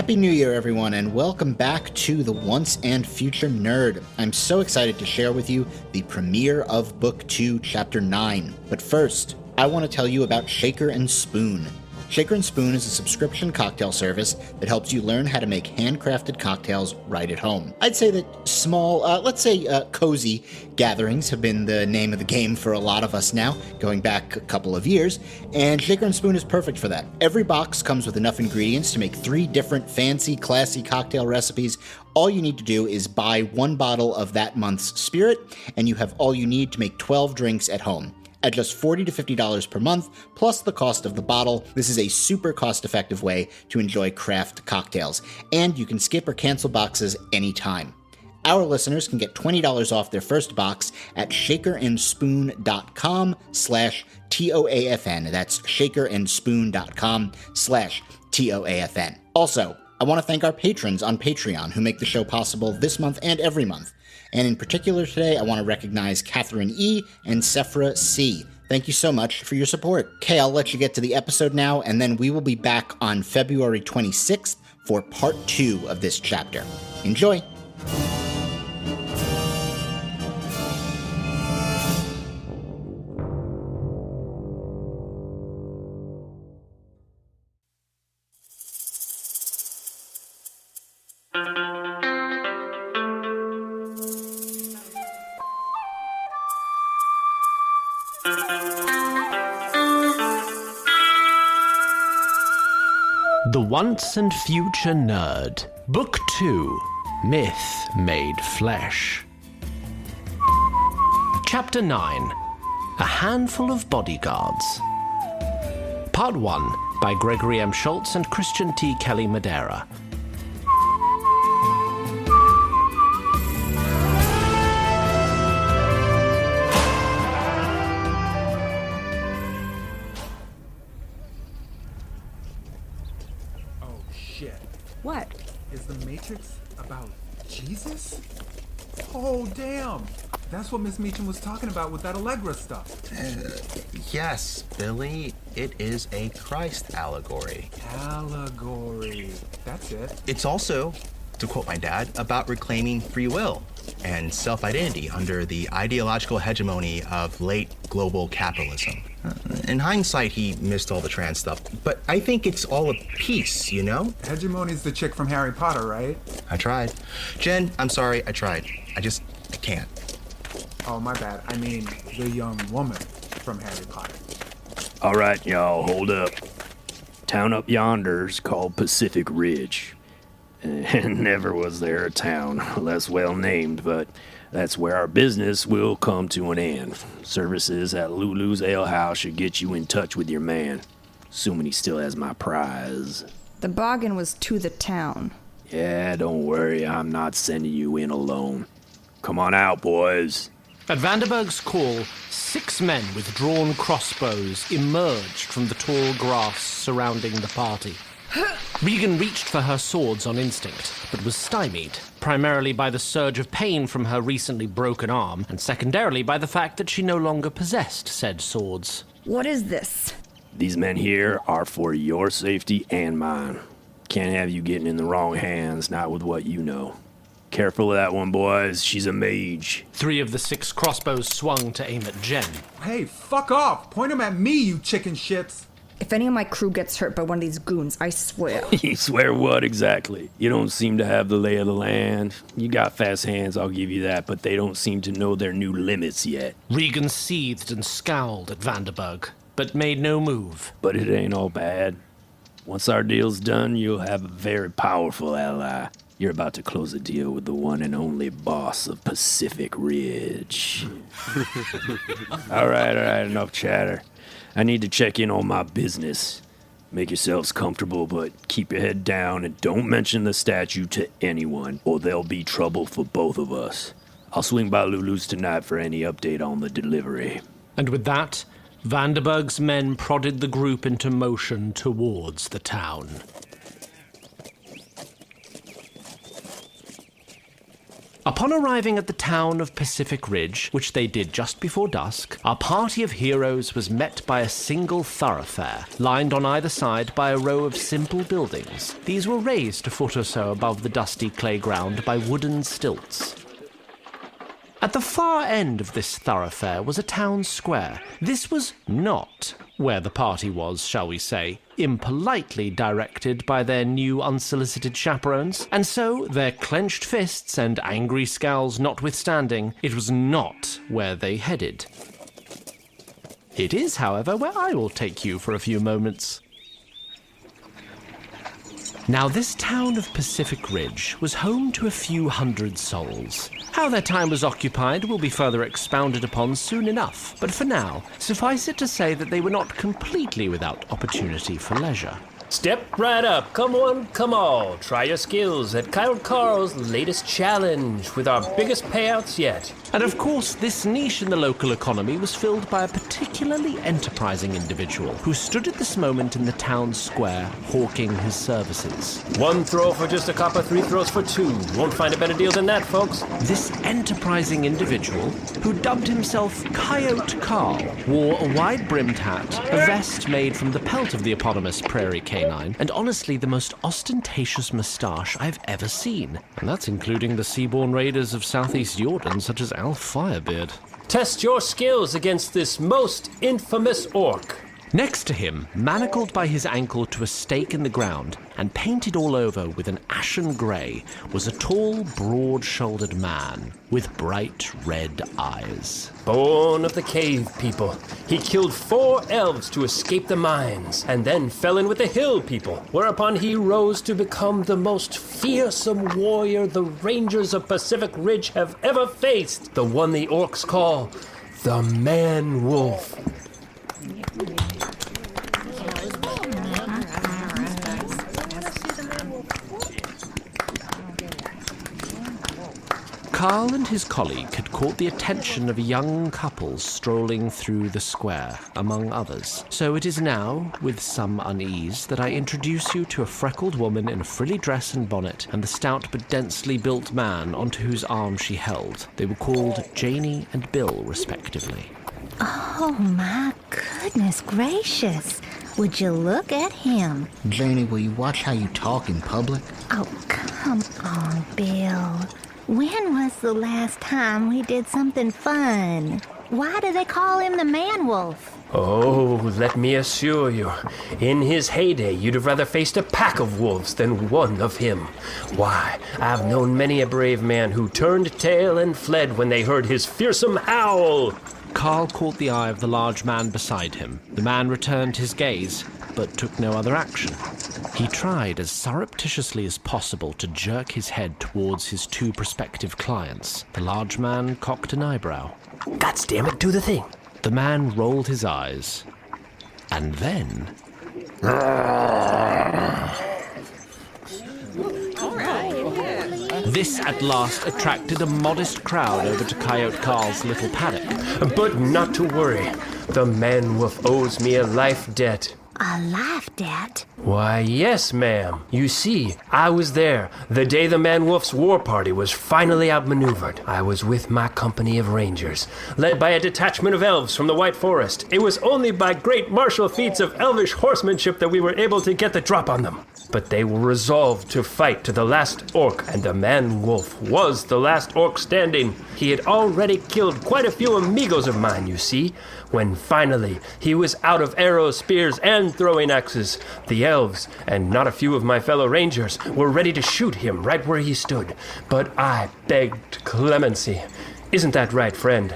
Happy New Year, everyone, and welcome back to The Once and Future Nerd. I'm so excited to share with you the premiere of Book 2, Chapter 9. But first, I want to tell you about Shaker and Spoon. Shaker and Spoon is a subscription cocktail service that helps you learn how to make handcrafted cocktails right at home. I'd say that small, cozy gatherings have been the name of the game for a lot of us now, going back a couple of years, and Shaker and Spoon is perfect for that. Every box comes with enough ingredients to make 3 different fancy, classy cocktail recipes. All you need to do is buy 1 bottle of that month's spirit, and you have all you need to make 12 drinks at home. At just $40 to $50 per month, plus the cost of the bottle, this is a super cost-effective way to enjoy craft cocktails, and you can skip or cancel boxes anytime. Our listeners can get $20 off their first box at shakerandspoon.com/TOAFN. That's shakerandspoon.com/TOAFN. Also, I want to thank our patrons on Patreon who make the show possible this month and every month. And in particular today, I want to recognize Catherine E. and Sephra C. Thank you so much for your support. Okay, I'll let you get to the episode now, and then we will be back on February 26th for part 2 of this chapter. Enjoy! The Once and Future Nerd. Book 2. Myth Made Flesh. Chapter 9. A Handful of Bodyguards. Part 1 by Gregory M. Schultz and Christian T. Kelly Madera. What? Is the Matrix about Jesus? Oh, damn! That's what Miss Meacham was talking about with that Allegra stuff. Yes, Billy, it is a Christ allegory. Allegory. That's it. It's also, to quote my dad, about reclaiming free will and self-identity under the ideological hegemony of late global capitalism. In hindsight, he missed all the trans stuff, but I think it's all a piece, you know? Hegemony's the chick from Harry Potter, right? I tried. Jen, I'm sorry, I tried. I can't. Oh, my bad. I mean, the young woman from Harry Potter. All right, y'all, hold up. Town up yonder's called Pacific Ridge. And never was there a town less well named, but that's where our business will come to an end. Services at Lulu's Ale House should get you in touch with your man, assuming he still has my prize. The bargain was to the town. Yeah, don't worry, I'm not sending you in alone. Come on out, boys. At Vanderberg's call, 6 men with drawn crossbows emerged from the tall grass surrounding the party. Regan reached for her swords on instinct, but was stymied, primarily by the surge of pain from her recently broken arm, and secondarily by the fact that she no longer possessed said swords. What is this? These men here are for your safety and mine. Can't have you getting in the wrong hands, not with what you know. Careful of that one, boys. She's a mage. 3 of the 6 crossbows swung to aim at Jen. Hey, fuck off! Point them at me, you chicken shits! If any of my crew gets hurt by one of these goons, I swear. You swear what exactly? You don't seem to have the lay of the land. You got fast hands, I'll give you that, but they don't seem to know their new limits yet. Regan seethed and scowled at Vanderberg, but made no move. But it ain't all bad. Once our deal's done, you'll have a very powerful ally. You're about to close a deal with the one and only boss of Pacific Ridge. All right, enough chatter. I need to check in on my business. Make yourselves comfortable, but keep your head down and don't mention the statue to anyone, or there'll be trouble for both of us. I'll swing by Lulu's tonight for any update on the delivery. And with that, Vanderberg's men prodded the group into motion towards the town. A Upon arriving at the town of Pacific Ridge, which they did just before dusk, our party of heroes was met by a single thoroughfare, lined on either side by a row of simple buildings. These were raised a foot or so above the dusty clay ground by wooden stilts. At the far end of this thoroughfare was a town square. This was not where the party was, shall we say, impolitely directed by their new unsolicited chaperones, and so, their clenched fists and angry scowls notwithstanding, it was not where they headed. It is, however, where I will take you for a few moments. Now, this town of Pacific Ridge was home to a few hundred souls. How their time was occupied will be further expounded upon soon enough, but for now, suffice it to say that they were not completely without opportunity for leisure. Step right up. Come on, come all. Try your skills at Kyle Carl's latest challenge with our biggest payouts yet. And of course, this niche in the local economy was filled by a particularly enterprising individual who stood at this moment in the town square hawking his services. 1 throw for just a copper, 3 throws for 2. Won't find a better deal than that, folks. This enterprising individual, who dubbed himself Coyote Carl, wore a wide-brimmed hat, a vest made from the pelt of the eponymous prairie canine, and honestly the most ostentatious moustache I've ever seen. And that's including the seaborne raiders of Southeast Jordan, such as Al Firebeard. Test your skills against this most infamous orc. Next to him, manacled by his ankle to a stake in the ground and painted all over with an ashen grey, was a tall, broad-shouldered man with bright red eyes. Born of the cave people, he killed 4 elves to escape the mines, and then fell in with the hill people, whereupon he rose to become the most fearsome warrior the rangers of Pacific Ridge have ever faced, the one the orcs call the Man-Wolf. Carl and his colleague had caught the attention of a young couple strolling through the square, among others. So it is now, with some unease, that I introduce you to a freckled woman in a frilly dress and bonnet, and the stout but densely built man onto whose arm she held. They were called Janie and Bill, respectively. Oh, my goodness gracious. Would you look at him? Janie, will you watch how you talk in public? Oh, come on, Bill. When was the last time we did something fun? Why do they call him the Man-Wolf? Oh, let me assure you, in his heyday, you'd have rather faced a pack of wolves than one of him. Why, I've known many a brave man who turned tail and fled when they heard his fearsome howl. Carl caught the eye of the large man beside him. The man returned his gaze, but took no other action. He tried as surreptitiously as possible to jerk his head towards his 2 prospective clients. The large man cocked an eyebrow. Gods damn it, do the thing. The man rolled his eyes, and then... This at last attracted a modest crowd over to Coyote Carl's little paddock. But not to worry, the Man-Wolf owes me a life debt. A life debt? Why, yes, ma'am. You see, I was there the day the Man-Wolf's war party was finally outmaneuvered. I was with my company of rangers, led by a detachment of elves from the White Forest. It was only by great martial feats of elvish horsemanship that we were able to get the drop on them. But they were resolved to fight to the last orc, and the Man-Wolf was the last orc standing. He had already killed quite a few amigos of mine, you see. When finally he was out of arrows, spears, and throwing axes, the elves, and not a few of my fellow rangers, were ready to shoot him right where he stood. But I begged clemency. Isn't that right, friend?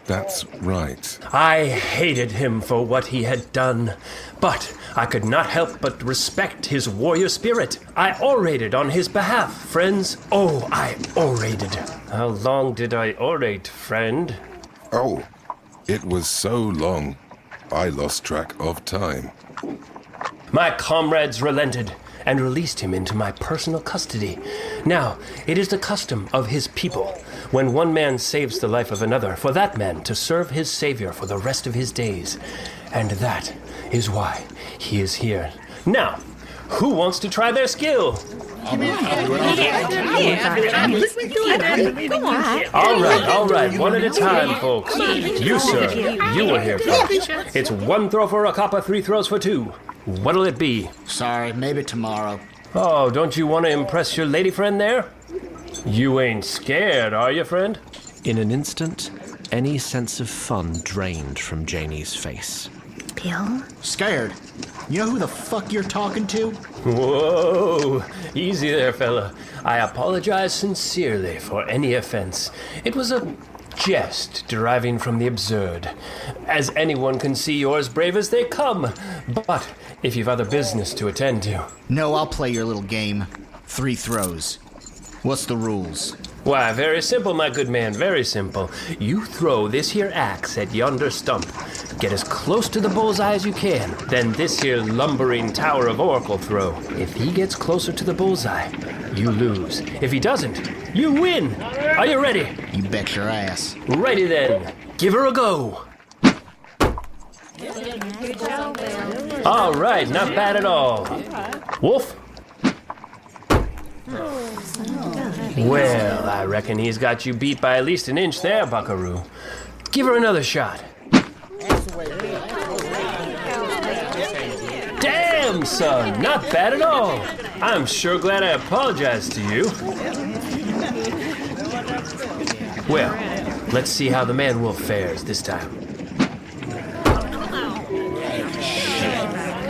That's right. I hated him for what he had done, but I could not help but respect his warrior spirit. I orated on his behalf, friends. Oh, I orated. How long did I orate, friend? Oh, it was so long, I lost track of time. My comrades relented and released him into my personal custody. Now, it is the custom of his people, when one man saves the life of another, for that man to serve his savior for the rest of his days. And that is why he is here. Now, who wants to try their skill? All right, one at a time, folks. You, sir, you were here first. It's 1 throw for a copper, 3 throws for 2. What'll it be? Sorry, maybe tomorrow. Oh, don't you want to impress your lady friend there? You ain't scared, are you, friend? In an instant, any sense of fun drained from Janie's face. Bill? Scared? You know who the fuck you're talking to? Whoa, easy there, fella. I apologize sincerely for any offense. It was a jest deriving from the absurd. As anyone can see, you're as brave as they come. But if you've other business to attend to... No, I'll play your little game. 3 throws. What's the rules? Why, very simple, my good man, very simple. You throw this here axe at yonder stump. Get as close to the bullseye as you can. Then this here lumbering Tower of Oracle throw. If he gets closer to the bullseye, you lose. If he doesn't, you win. Are you ready? You bet your ass. Righty then. Give her a go. All right, not bad at all. Wolf? Well, I reckon he's got you beat by at least an inch there, buckaroo. Give her another shot. Damn, son, not bad at all. I'm sure glad I apologized to you. Well, let's see how the man-wolf fares this time.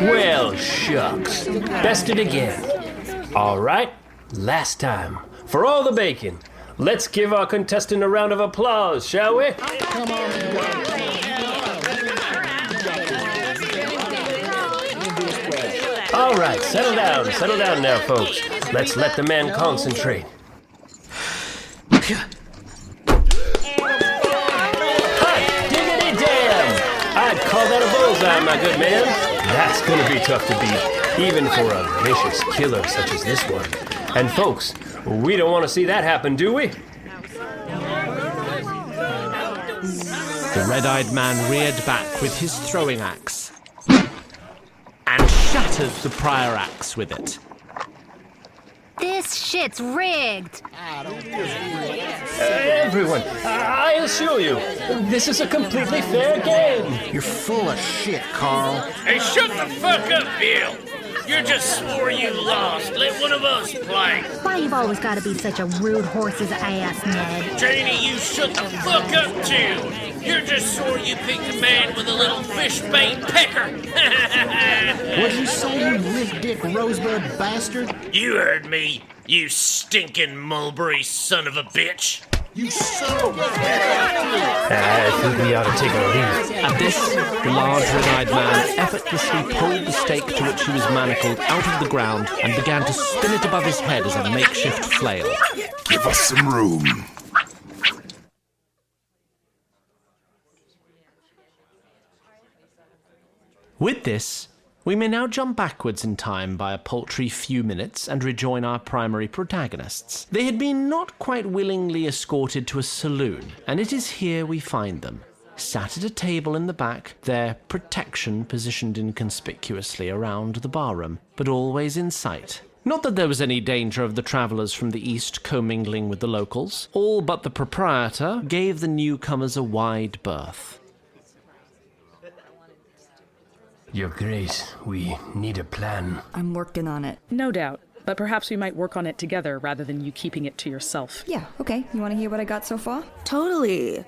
Well, shucks. Bested again. All right, last time. For all the bacon, let's give our contestant a round of applause, shall we? Come on, All right, settle down now, folks. Let's let the man concentrate. Hot diggity damn! I'd call that a bullseye, my good man. That's gonna be tough to beat, even for a vicious killer such as this one. And folks, we don't want to see that happen, do we? The red-eyed man reared back with his throwing axe and shattered the prior axe with it. This shit's rigged. Everyone, I assure you, this is a completely fair game. You're full of shit, Carl. Hey, shut the fuck up, Bill. You just swore you lost. Let one of us play. Why you've always got to be such a rude horse's ass, Ned? Janie, you shut the fuck up, too. You're just swore you picked a man with a little fish bait pecker. What'd you say, you lip-dick rosebud bastard? You heard me, you stinking mulberry son of a bitch. You son of a I think we ought to take a leave. At this, the large red-eyed man effortlessly pulled the stake to which he was manacled out of the ground and began to spin it above his head as a makeshift flail. Give us some room. With this, we may now jump backwards in time by a paltry few minutes and rejoin our primary protagonists. They had been not quite willingly escorted to a saloon, and it is here we find them, sat at a table in the back, their protection positioned inconspicuously around the barroom, but always in sight. Not that there was any danger of the travellers from the east commingling with the locals. All but the proprietor gave the newcomers a wide berth. Your Grace, we need a plan. I'm working on it. No doubt, but perhaps we might work on it together rather than you keeping it to yourself. Yeah, okay. You want to hear what I got so far? Totally.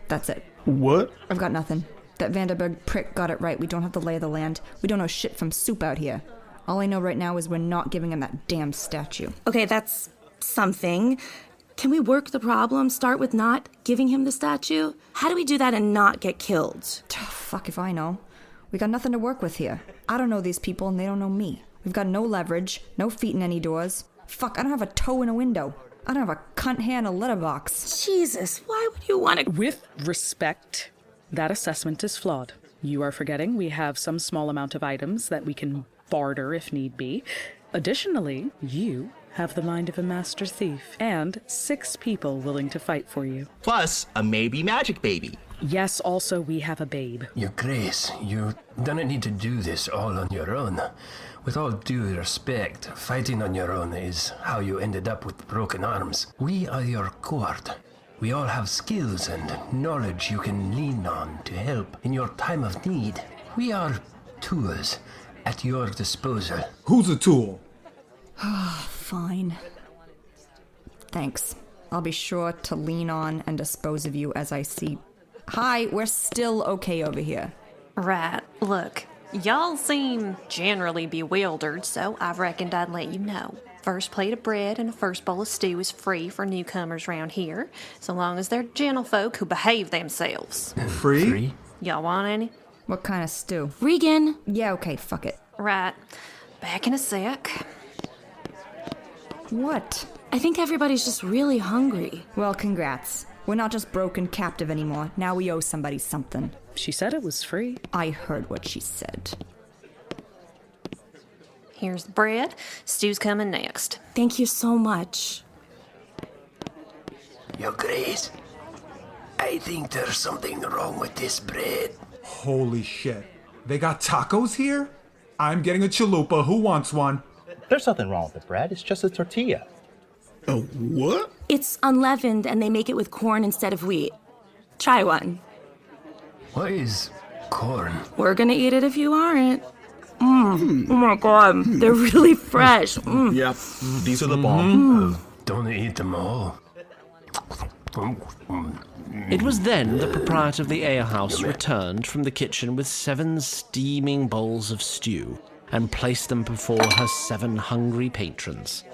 That's it. What? I've got nothing. That Vanderberg prick got it right. We don't have the lay of the land. We don't know shit from soup out here. All I know right now is we're not giving him that damn statue. Okay, that's something. Can we work the problem? Start with not giving him the statue? How do we do that and not get killed? Fuck if I know. We got nothing to work with here. I don't know these people and they don't know me. We've got no leverage, no feet in any doors. Fuck, I don't have a toe in a window. I don't have a cunt hand in a letterbox. Jesus, why would you want to... With respect, that assessment is flawed. You are forgetting we have some small amount of items that we can barter if need be. Additionally, you have the mind of a master thief, and 6 people willing to fight for you. Plus, a maybe magic baby. Yes, also we have a babe. Your Grace, you don't need to do this all on your own. With all due respect, fighting on your own is how you ended up with broken arms. We are your court. We all have skills and knowledge you can lean on to help in your time of need. We are tools at your disposal. Who's a tool? Fine. Thanks. I'll be sure to lean on and dispose of you as I see. Hi, we're still okay over here. Right. Look, y'all seem generally bewildered, so I reckoned I'd let you know. First plate of bread and the first bowl of stew is free for newcomers round here, so long as they're gentlefolk who behave themselves. Free? Y'all want any? What kind of stew? Regan! Yeah, okay, fuck it. Right. Back in a sec. What? I think everybody's just really hungry. Well, congrats. We're not just broken captive anymore. Now we owe somebody something. She said it was free. I heard what she said. Here's the bread. Stew's coming next. Thank you so much. Your Grace, I think there's something wrong with this bread. Holy shit. They got tacos here? I'm getting a chalupa. Who wants one? There's nothing wrong with the bread. It's just a tortilla. A what? It's unleavened and they make it with corn instead of wheat. Try one. What is corn? We're gonna eat it if you aren't. Oh my god, they're really fresh. Yep. These are the bomb. Don't eat them all. It was then the proprietor of the alehouse returned from the kitchen with 7 steaming bowls of stew and placed them before her 7 hungry patrons.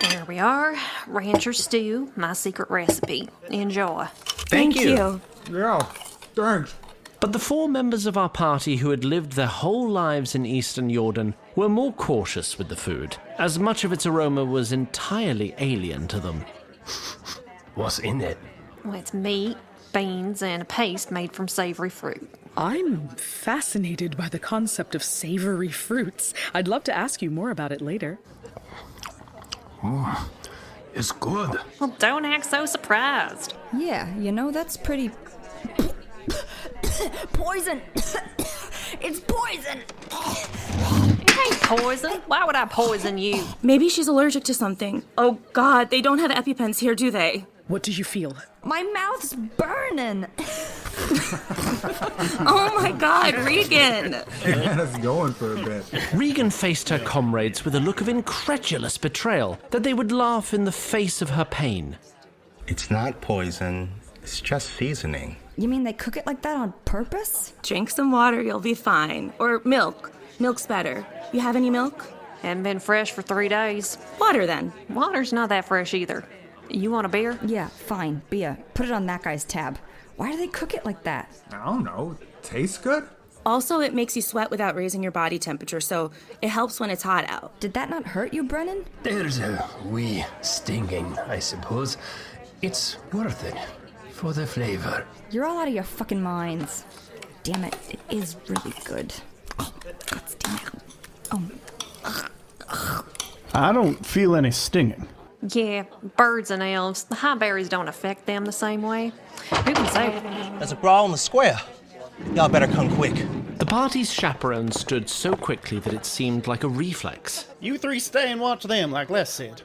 There we are. Rancher stew, my secret recipe. Enjoy. Thank you. Yeah, thanks. But the 4 members of our party who had lived their whole lives in Eastern Jordan were more cautious with the food, as much of its aroma was entirely alien to them. What's in it? Well, it's meat, beans, and a paste made from savory fruit. I'm fascinated by the concept of savory fruits. I'd love to ask you more about it later. It's good. Well, don't act so surprised. Yeah, you know, that's pretty... Poison! It's poison! It ain't poison. Why would I poison you? Maybe she's allergic to something. Oh god, they don't have EpiPens here, do they? What do you feel? My mouth's burning! Oh my god, Regan! Anna's going for a bit. Regan faced her comrades with a look of incredulous betrayal that they would laugh in the face of her pain. It's not poison. It's just seasoning. You mean they cook it like that on purpose? Drink some water, you'll be fine. Or milk. Milk's better. You have any milk? Haven't been fresh for 3 days. Water then. Water's not that fresh either. You want a beer? Yeah, fine. Beer. Put it on that guy's tab. Why do they cook it like that? I don't know. Tastes good? Also, it makes you sweat without raising your body temperature, so it helps when it's hot out. Did that not hurt you, Brennan? There's a wee stinging, I suppose. It's worth it. For the flavor. You're all out of your fucking minds. Damn it, it is really good. Oh, God damn it. Oh. I don't feel any stinging. Yeah, birds and elves. The high berries don't affect them the same way. Who can say? There's a brawl in the square. Y'all better come quick. The party's chaperone stood so quickly that it seemed like a reflex. You 3 stay and watch them, like Les said.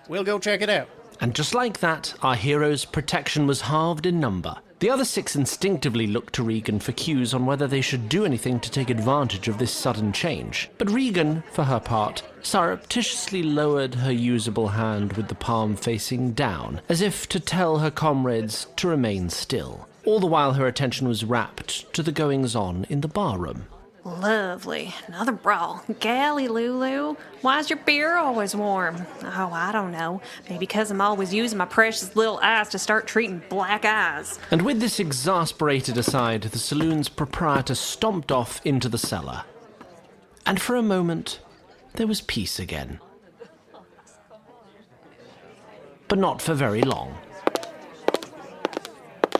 We'll go check it out. And just like that, our hero's protection was halved in number. The other 6 instinctively looked to Regan for cues on whether they should do anything to take advantage of this sudden change. But Regan, for her part, surreptitiously lowered her usable hand with the palm facing down, as if to tell her comrades to remain still. All the while her attention was rapt to the goings-on in the barroom. Lovely. Another brawl. Golly, Lulu. Why's your beer always warm? Oh, I don't know. Maybe because I'm always using my precious little eyes to start treating black eyes. And with this exasperated aside, the saloon's proprietor stomped off into the cellar. And for a moment, there was peace again. But not for very long.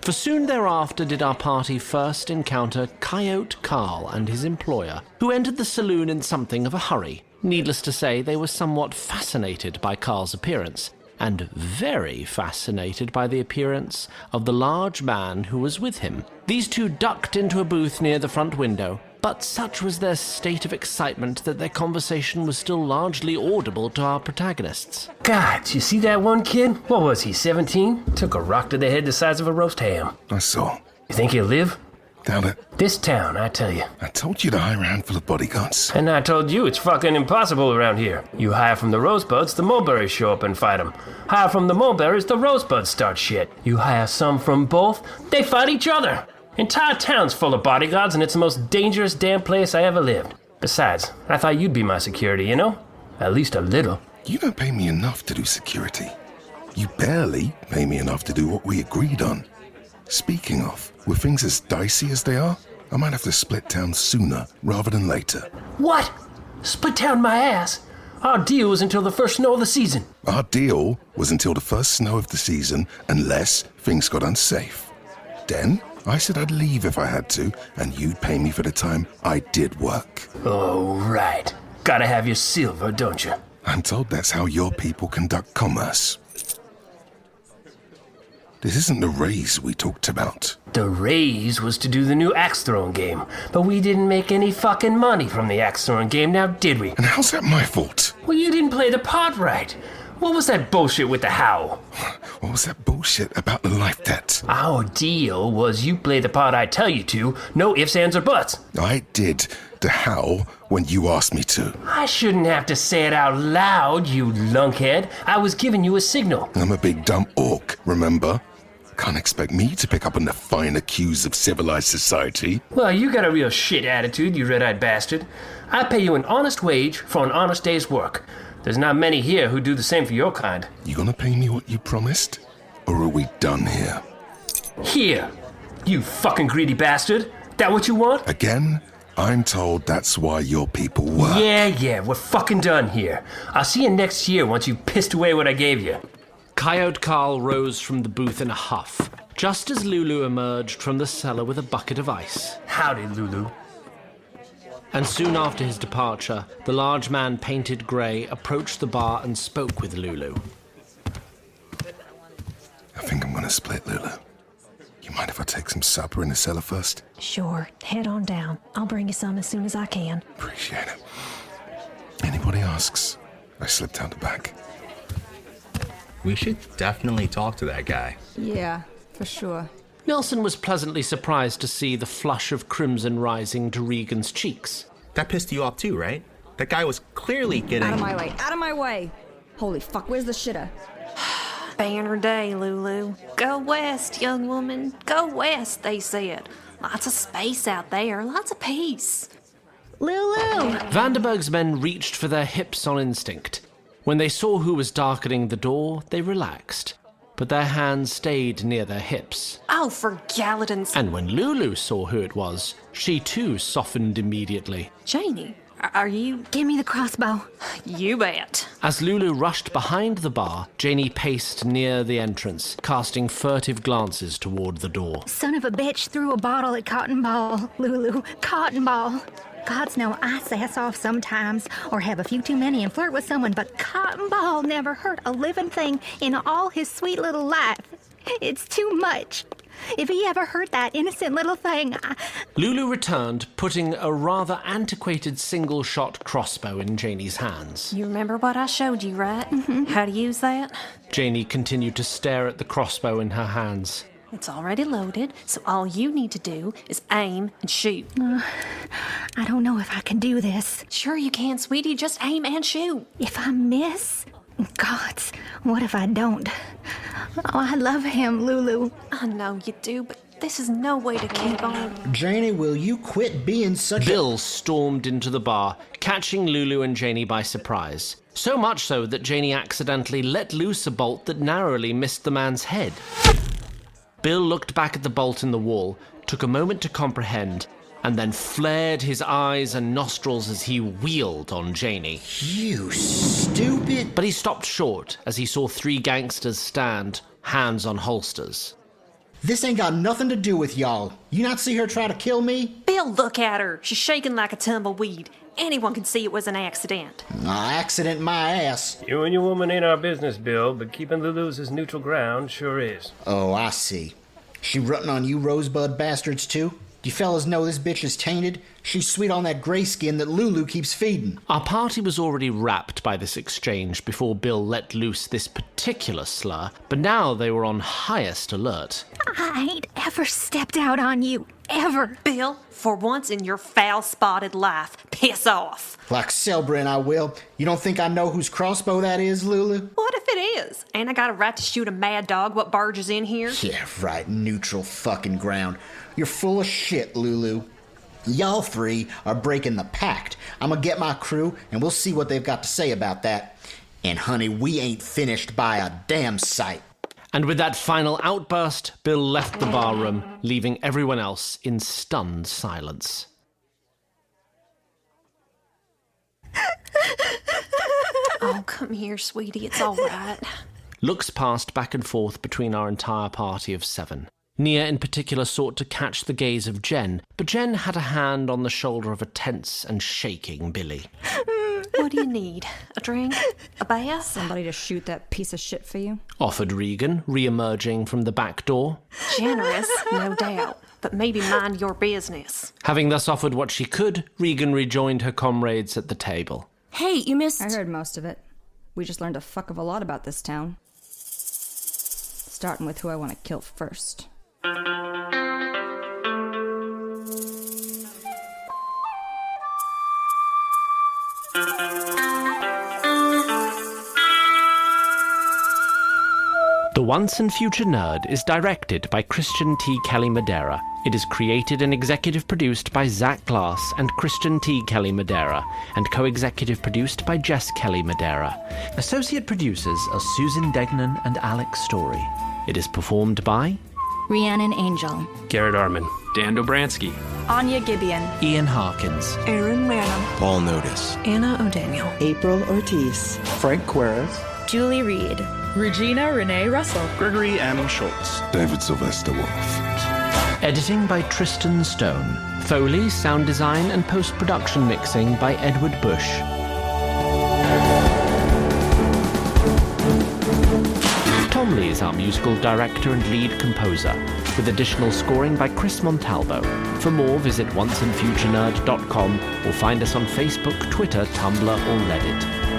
For soon thereafter did our party first encounter Coyote Carl and his employer, who entered the saloon in something of a hurry. Needless to say, they were somewhat fascinated by Carl's appearance, and very fascinated by the appearance of the large man who was with him. These two ducked into a booth near the front window, but such was their state of excitement that their conversation was still largely audible to our protagonists. God, you see that one kid? What was he, 17? Took a rock to the head the size of a roast ham. I saw. You think he'll live? Doubt it. This town, I tell you. I told you to hire a handful of bodyguards. And I told you it's fucking impossible around here. You hire from the Rosebuds, the Mulberries show up and fight them. Hire from the Mulberries, the Rosebuds start shit. You hire some from both, they fight each other. Entire town's full of bodyguards, and it's the most dangerous damn place I ever lived. Besides, I thought you'd be my security, you know? At least a little. You don't pay me enough to do security. You barely pay me enough to do what we agreed on. Speaking of, with things as dicey as they are, I might have to split town sooner rather than later. What? Split town my ass? Our deal was until the first snow of the season. Our deal was until the first snow of the season, unless things got unsafe. Then, I said I'd leave if I had to, and you'd pay me for the time I did work. Oh, right. Gotta have your silver, don't you? I'm told that's how your people conduct commerce. This isn't the raise we talked about. The raise was to do the new axe throwing game, but we didn't make any fucking money from the axe throwing game, now did we? And how's that my fault? Well, you didn't play the part right. What was that bullshit with the howl? What was that bullshit about the life debt? Our deal was you play the part I tell you to, no ifs, ands, or buts. I did the how when you asked me to. I shouldn't have to say it out loud, you lunkhead. I was giving you a signal. I'm a big dumb orc, remember? Can't expect me to pick up on the finer cues of civilized society. Well, you got a real shit attitude, you red-eyed bastard. I pay you an honest wage for an honest day's work. There's not many here who do the same for your kind. You gonna pay me what you promised? Or are we done here? Here! You fucking greedy bastard! That what you want? Again, I'm told that's why your people work. Yeah, we're fucking done here. I'll see you next year once you've pissed away what I gave you. Coyote Carl rose from the booth in a huff, just as Lulu emerged from the cellar with a bucket of ice. Howdy, Lulu. And soon after his departure, the large man painted grey approached the bar and spoke with Lulu. I think I'm gonna split, Lulu. You mind if I take some supper in the cellar first? Sure, head on down. I'll bring you some as soon as I can. Appreciate it. Anybody asks, I slipped out the back. We should definitely talk to that guy. Yeah, for sure. Nelson was pleasantly surprised to see the flush of crimson rising to Regan's cheeks. That pissed you off too, right? That guy was clearly getting... Out of my way, out of my way! Holy fuck, where's the shitter? Banner day, Lulu. Go west, young woman. Go west, they said. Lots of space out there, lots of peace. Lulu! Vanderberg's men reached for their hips on instinct. When they saw who was darkening the door, they relaxed, but their hands stayed near their hips. Oh, for Gallatin's... And when Lulu saw who it was, she too softened immediately. Janie, are you... Give me the crossbow. You bet. As Lulu rushed behind the bar, Janie paced near the entrance, casting furtive glances toward the door. Son of a bitch threw a bottle at Cotton Ball, Lulu. Cotton Ball. Gods know I sass off sometimes, or have a few too many and flirt with someone, but Cotton Ball never hurt a living thing in all his sweet little life. It's too much. If he ever hurt that innocent little thing, Lulu returned, putting a rather antiquated single-shot crossbow in Janie's hands. You remember what I showed you, right? Mm-hmm. How to use that? Janie continued to stare at the crossbow in her hands. It's already loaded, so all you need to do is aim and shoot. I don't know if I can do this. Sure you can, sweetie. Just aim and shoot. If I miss? Gods, what if I don't? Oh, I love him, Lulu. I know you do, but this is no way to keep on. Janie, will you quit being such Bill stormed into the bar, catching Lulu and Janie by surprise. So much so that Janie accidentally let loose a bolt that narrowly missed the man's head. Bill looked back at the bolt in the wall, took a moment to comprehend, and then flared his eyes and nostrils as he wheeled on Janie. You stupid... But he stopped short as he saw three gangsters stand, hands on holsters. This ain't got nothing to do with y'all. You not see her try to kill me? Bill, look at her. She's shaking like a tumbleweed. Anyone can see it was an accident. Accident my ass. You and your woman ain't our business, Bill, but keeping Lulu's as neutral ground sure is. Oh, I see. She rutting on you rosebud bastards, too? Do you fellas know this bitch is tainted? She's sweet on that gray skin that Lulu keeps feeding. Our party was already wrapped by this exchange before Bill let loose this particular slur, but now they were on highest alert. I ain't ever stepped out on you, ever. Bill, for once in your foul-spotted life, piss off. Like Selbrin, I will. You don't think I know whose crossbow that is, Lulu? What if it is? Ain't I got a right to shoot a mad dog what barges in here? Yeah, right, neutral fucking ground. You're full of shit, Lulu. Y'all three are breaking the pact. I'm gonna get my crew, and we'll see what they've got to say about that. And honey, we ain't finished by a damn sight. And with that final outburst, Bill left the barroom, leaving everyone else in stunned silence. Oh, come here, sweetie. It's all right. Looks passed back and forth between our entire party of 7. Nia in particular sought to catch the gaze of Jen, but Jen had a hand on the shoulder of a tense and shaking Billy. What do you need? A drink? A bath? Somebody to shoot that piece of shit for you? Offered Regan, re-emerging from the back door. Generous, no doubt, but maybe mind your business. Having thus offered what she could, Regan rejoined her comrades at the table. Hey, you missed... I heard most of it. We just learned a fuck of a lot about this town. Starting with who I want to kill first. The Once and Future Nerd is directed by Christian T. Kelly Madera. It is created and executive produced by Zach Glass and Christian T. Kelly Madera, and co-executive produced by Jess Kelly Madera. Associate producers are Susan Degnan and Alex Story. It is performed by Rhiannon Angel, Garrett Arman, Dan Dobransky, Anya Gibeon, Ian Harkins, Aaron Lanham, Paul Notice, Anna O'Daniel, April Ortiz, Frank Quarez, Julie Reed, Regina Renee Russell, Gregory M. Schultz, David Sylvester Wolf. Editing by Tristan Stone. Foley, sound design and post-production mixing by Edward Bush. Tom Lee is our musical director and lead composer, with additional scoring by Chris Montalvo. For more, visit onceandfuturenerd.com or find us on Facebook, Twitter, Tumblr, or Reddit.